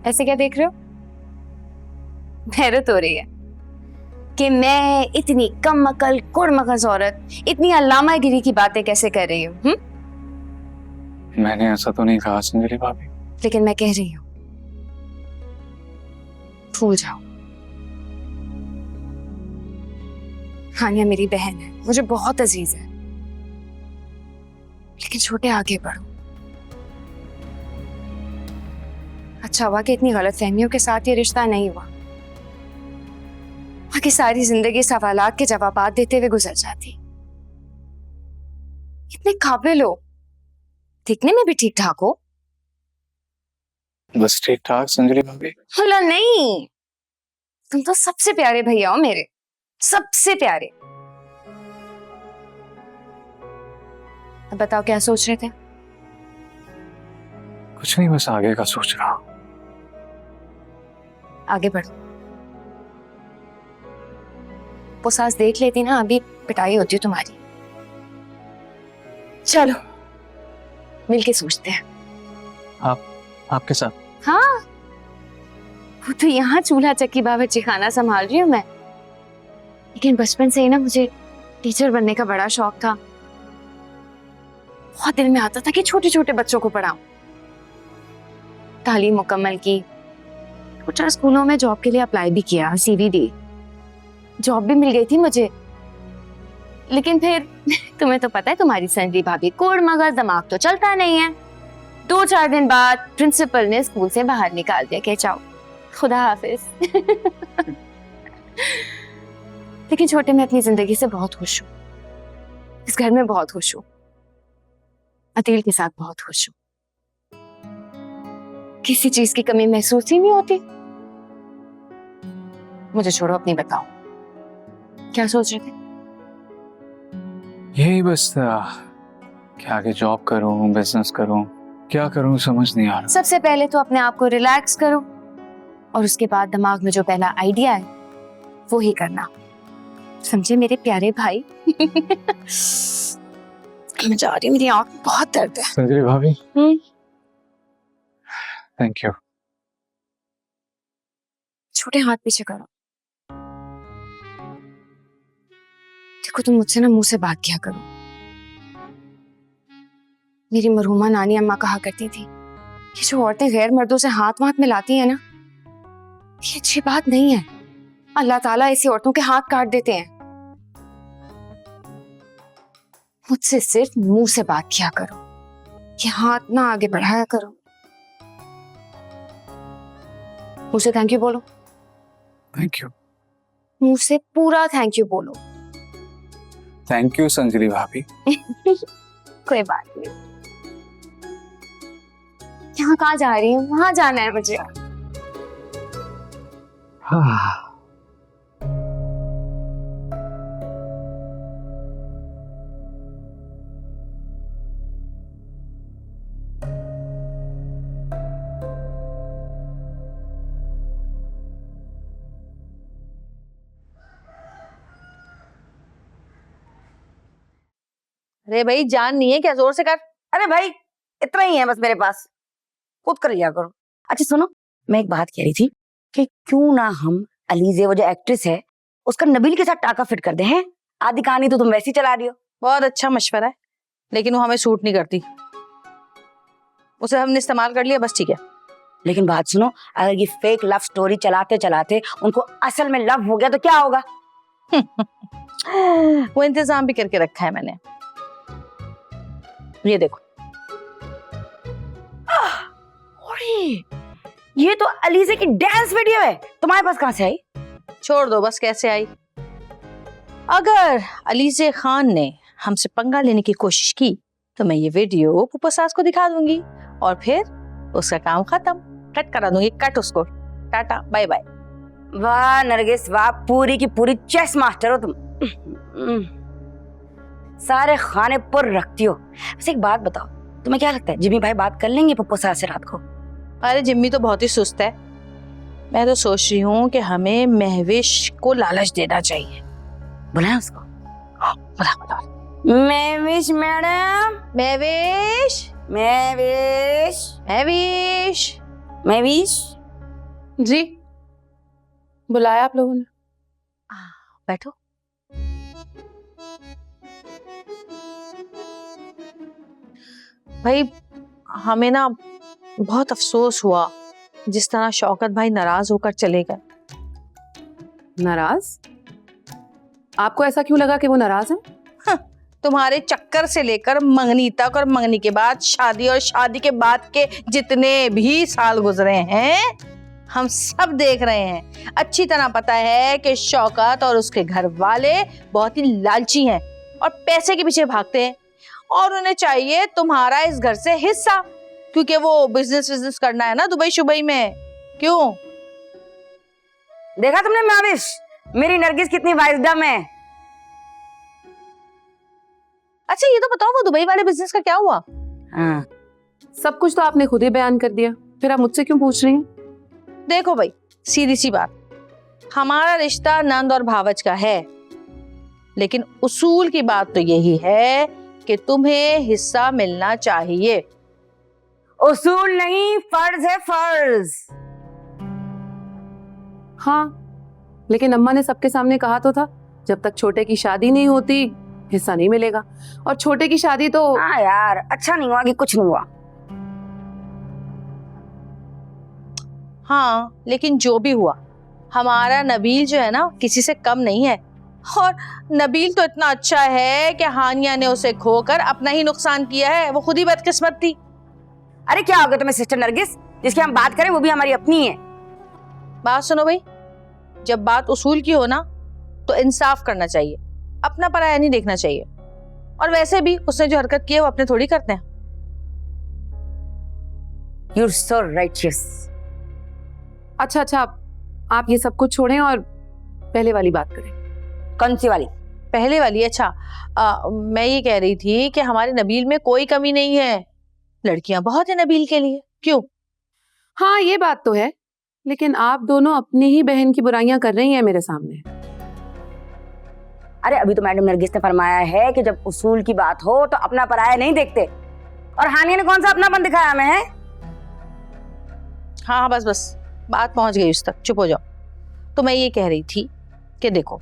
ऐसे क्या देख रहे हो? हैरत हो रही है कि मैं इतनी कम अकल कुड़मगज औरत इतनी अल्लामागिरी की बातें कैसे कर रही हूँ। मैंने ऐसा तो नहीं कहा संजली भाभी। लेकिन मैं कह रही हूँ, भूल जाओ। हानिया मेरी बहन है, मुझे बहुत अजीज है, लेकिन छोटे आगे बढ़ो। अच्छा हुआ कि इतनी गलतफहमियों के साथ ये रिश्ता नहीं हुआ, बाकी सारी जिंदगी सवालात के जवाबात देते हुए गुजर जाती। इतने काबिल हो, दिखने में भी ठीक ठाक हो। बस ठीक ठाक संजली भाभी। होला नहीं, तुम तो सबसे प्यारे भैया हो मेरे, सबसे प्यारे। अब बताओ क्या सोच रहे थे? कुछ नहीं, बस आगे का सोच रहा हूँ। आगे बढ़ो। वो सास देख लेती ना, अभी पिटाई होती तुम्हारी। चलो मिलके सोचते हैं। आपके साथ? हाँ, वो तो यहाँ चूल्हा चक्की बावर्ची खाना संभाल रही हूँ मैं, लेकिन बचपन से ही ना मुझे टीचर बनने का बड़ा शौक था। बहुत दिल में आता था कि छोटे छोटे बच्चों को पढ़ाऊं। तालीम मुकम्मल की, 4 स्कूलों में जॉब के लिए अप्लाई भी किया, सीवी दी, जॉब भी मिल गई थी मुझे। लेकिन फिर तुम्हें तो पता है, तुम्हारी संजली भाभी कोड़ मगज, दिमाग तो चलता नहीं है। 2-4 दिन बाद प्रिंसिपल ने स्कूल से बाहर निकाल दिया कि जाओ, खुदा हाफिज। लेकिन छोटे, मैं अपनी जिंदगी से बहुत खुश हूँ, इस घर में बहुत खुश हूँ, अतील के साथ बहुत खुश हूँ। किसी चीज की कमी महसूस ही नहीं होती। मुझे छोड़ो, अपनी बताओ क्या सोच रहे थे? यही बस क्या आगे जॉब करूं, बिजनेस करूं, क्या करूं समझ नहीं आ रहा। सबसे पहले तो अपने आप को रिलैक्स करो, और उसके बाद दिमाग में जो पहला आइडिया है वो ही करना, समझे मेरे प्यारे भाई? मैं जा रही हूँ, मेरी आंख में बहुत दर्द है। संजली भाभी, थैंक यू। छोटे हाथ पीछे करो। देखो, तुम मुझसे ना मुंह से बात किया करो। मेरी मरहुमा नानी अम्मा कहा करती थी, ये जो औरतें गैर मर्दों से हाथ वाथ मिलाती है ना, ये अच्छी बात नहीं है। अल्लाह ताला ऐसी औरतों के हाथ काट देते हैं। मुझसे सिर्फ मुंह से बात किया करो, ये हाथ ना आगे बढ़ाया करो। मुझसे थैंक यू बोलो। Thank you. मुंह से पूरा थैंक यू बोलो। थैंक यू संजली भाभी। कोई बात नहीं। यहाँ कहाँ जा रही हूँ? वहां जाना है मुझे। हाँ। अरे भाई, जान नहीं है क्या? जोर से कर। अरे भाई, इतना ही है बस मेरे पास, खुद कर लिया करो। अच्छा सुनो, मैं एक बात कह रही थी कि क्यों ना हम अलीजे, वो जो एक्ट्रेस है, उसका नबील के साथ टाका फिट कर दे हैं। आधी कहानी तो तुम वैसी चला रही हो। बहुत अच्छा मशवरा है, लेकिन वो हमें सूट नहीं करती। उसे हमने इस्तेमाल कर लिया, बस ठीक है। लेकिन बात सुनो, अगर ये फेक लव स्टोरी चलाते चलाते उनको असल में लव हो गया तो क्या होगा? वो इंतजाम भी करके रखा है मैंने। ये देखो। अरे, ये तो अलीजे की डांस वीडियो है। तुम्हारे पास कहाँ से आई? छोड़ दो बस, कैसे आई। अगर अलीजे खान ने हमसे पंगा लेने की कोशिश की तो मैं ये वीडियो पुप्पो सास को दिखा दूंगी और फिर उसका काम खत्म। कट करा दूंगी, कट उसको। Tata bye bye. वाह नरगिस वाह, पूरी की पूरी चेस मास्टर हो तुम। सारे खाने पर रखती हो। वैसे एक बात बताओ, तुम्हें क्या लगता है जिम्मी भाई बात कर लेंगे पुप्पो सास से रात को? अरे जिम्मी तो बहुत ही सुस्त है। मैं तो सोच रही हूँ कि हमें महविश को लालच देना चाहिए। बुलाया उसको? बुला बुला। महविश मैडम, महविश, महविश, महविश, महविश, जी, बुलाया आप लोगों ने? बैठो। भाई हमें ना बहुत अफसोस हुआ जिस तरह शौकत भाई नाराज होकर चले गए। नाराज? आपको ऐसा क्यों लगा कि वो नाराज हैं? तुम्हारे चक्कर से लेकर मंगनी तक और मंगनी के बाद शादी और शादी के बाद के जितने भी साल गुजरे हैं हम सब देख रहे हैं। अच्छी तरह पता है कि शौकत और उसके घर वाले बहुत ही लालची हैं और पैसे के पीछे भागते हैं और उन्हें चाहिए तुम्हारा इस घर से हिस्सा, क्योंकि वो बिजनेस करना है ना दुबई शुबई में। क्यों? देखा तुमने माविश, मेरी नरगिस कितनी वाइजडम है। अच्छा ये तो बताओ वो दुबई वाले बिजनेस का क्या हुआ? हाँ। सब कुछ तो आपने खुद ही बयान कर दिया, फिर आप मुझसे क्यों पूछ रही हैं? देखो भाई, सीधी सी बात, हमारा रिश्ता नंद और भावच का है, लेकिन उसूल की बात तो यही है कि तुम्हें हिस्सा मिलना चाहिए। उसूल नहीं, फर्ज है, फर्ज। हाँ, लेकिन अम्मा ने सबके सामने कहा तो था जब तक छोटे की शादी नहीं होती हिस्सा नहीं मिलेगा, और छोटे की शादी तो। हाँ यार, अच्छा नहीं हुआ कि कुछ नहीं हुआ। हाँ, लेकिन जो भी हुआ, हमारा नबील जो है ना किसी से कम नहीं है, और नबील तो इतना अच्छा है कि हानिया ने उसे खोकर अपना ही नुकसान किया है। वो खुद ही बदकिस्मत थी। अरे क्या हो गया तुम्हें सिस्टर नरगिस, जिसकी हम बात करें वो भी हमारी अपनी है। बात सुनो भाई, जब बात उसूल की हो ना तो इंसाफ करना चाहिए, अपना पराया नहीं देखना चाहिए। और वैसे भी उसने जो हरकत की है वो अपने थोड़ी करते हैं। You're so righteous। अच्छा, आप ये सब कुछ छोड़ें और पहले वाली बात करें। कौन सी वाली? पहले वाली? अच्छा, मैं ये कह रही थी कि हमारे नबील में कोई कमी नहीं है, लड़कियां बहुत है नबील के लिए। क्यों? हाँ ये बात तो है, लेकिन आप दोनों अपनी ही बहन की बुराइयां कर रही हैं मेरे सामने। अरे अभी तो मैडम नरगिस ने फरमाया है कि जब उसूल की बात हो तो अपना पराया नहीं देखते, और हानिया ने कौन सा अपनापन दिखाया हमें है? हाँ बस बात पहुंच गई उस तक, चुप हो जाओ। तो मैं ये कह रही थी कि देखो,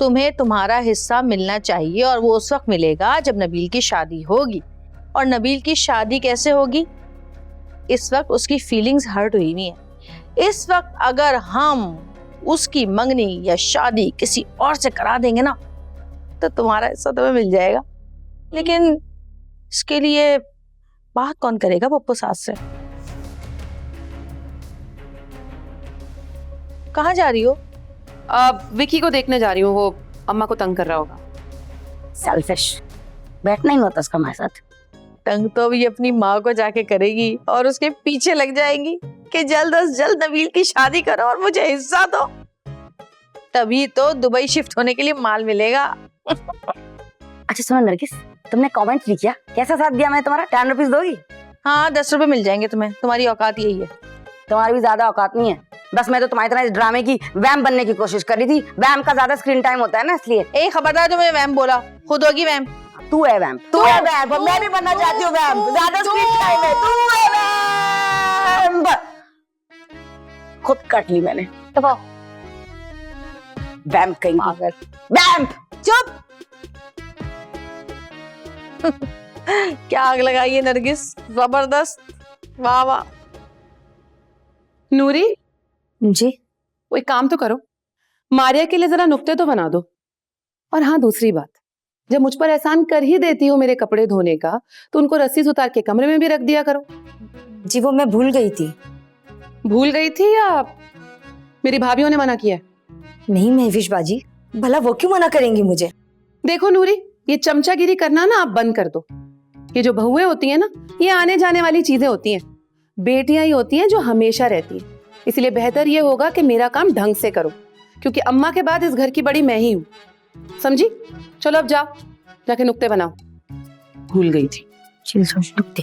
तुम्हें तुम्हारा हिस्सा मिलना चाहिए, और वो उस वक्त मिलेगा जब नबील की शादी होगी। और नबील की शादी कैसे होगी? इस वक्त उसकी फीलिंग्स हर्ट हुई हुई हैं। इस वक्त अगर हम उसकी मंगनी या शादी किसी और से करा देंगे ना तो तुम्हारा हिस्सा तुम्हें मिल जाएगा, लेकिन इसके लिए बात कौन करेगा पप्पू सास से? कहाँ जा रही हो? विकी को देखने जा रही हूँ, वो अम्मा को तंग कर रहा होगा। सेल्फिश, बैठना ही नहीं होता उसका हमारे साथ। तंग तो भी अपनी माँ को जाके करेगी और उसके पीछे लग जाएगी कि जल्द से जल्द नबील की शादी करो और मुझे हिस्सा दो, तभी तो दुबई शिफ्ट होने के लिए माल मिलेगा। अच्छा सुनो नरगिस, तुमने कमेंट भी किया, कैसा साथ दिया मैं तुम्हारा? 10 रुपीज दोगी? हाँ 10 रुपए मिल जाएंगे तुम्हें, तुम्हारी औकात यही है। तुम्हारी भी ज्यादा औकात नहीं है, बस मैं तो तुम्हारी तरह इस ड्रामे की वैम बनने की कोशिश कर रही थी। वैम का ज्यादा स्क्रीन टाइम होता है ना, इसलिए। ए खबरदार, जो मैं वैम बोला, खुद होगी वैम। तू है वैम, तू है वैम, मैं भी बनना चाहती हूँ वैम। ज्यादा स्क्रीन टाइम है, तू है वैम। खुद काट ली मैंने। वैम कहीं पागल। वैम। चुप। क्या आग लगाई है नरगिस, जबरदस्त, वाह वाह। नूरी जी? वो एक काम तो करो, मारिया के लिए जरा नुक्ते तो बना दो। और हाँ दूसरी बात, जब मुझ पर एहसान कर ही देती हो मेरे कपड़े धोने का, तो उनको रस्सी उतार के कमरे में भी रख दिया करो। जी वो मैं भूल गई थी। भूल गई थी या मेरी भाभीयों ने मना किया? नहीं महविश बाजी, भला वो क्यों मना करेंगी मुझे? देखो नूरी, ये चमचागिरी करना ना आप बंद कर दो। ये जो बहुएं होती हैं ना, ये आने जाने वाली चीजें होती हैं, बेटियां ही होती हैं जो हमेशा रहती हैं। इसलिए बेहतर ये होगा कि मेरा काम ढंग से करो, क्योंकि अम्मा के बाद इस घर की बड़ी मैं ही हूँ, समझी? चलो अब जाओ, जाके नुक्ते बनाओ। भूल गई थी। चिल नुक्ते।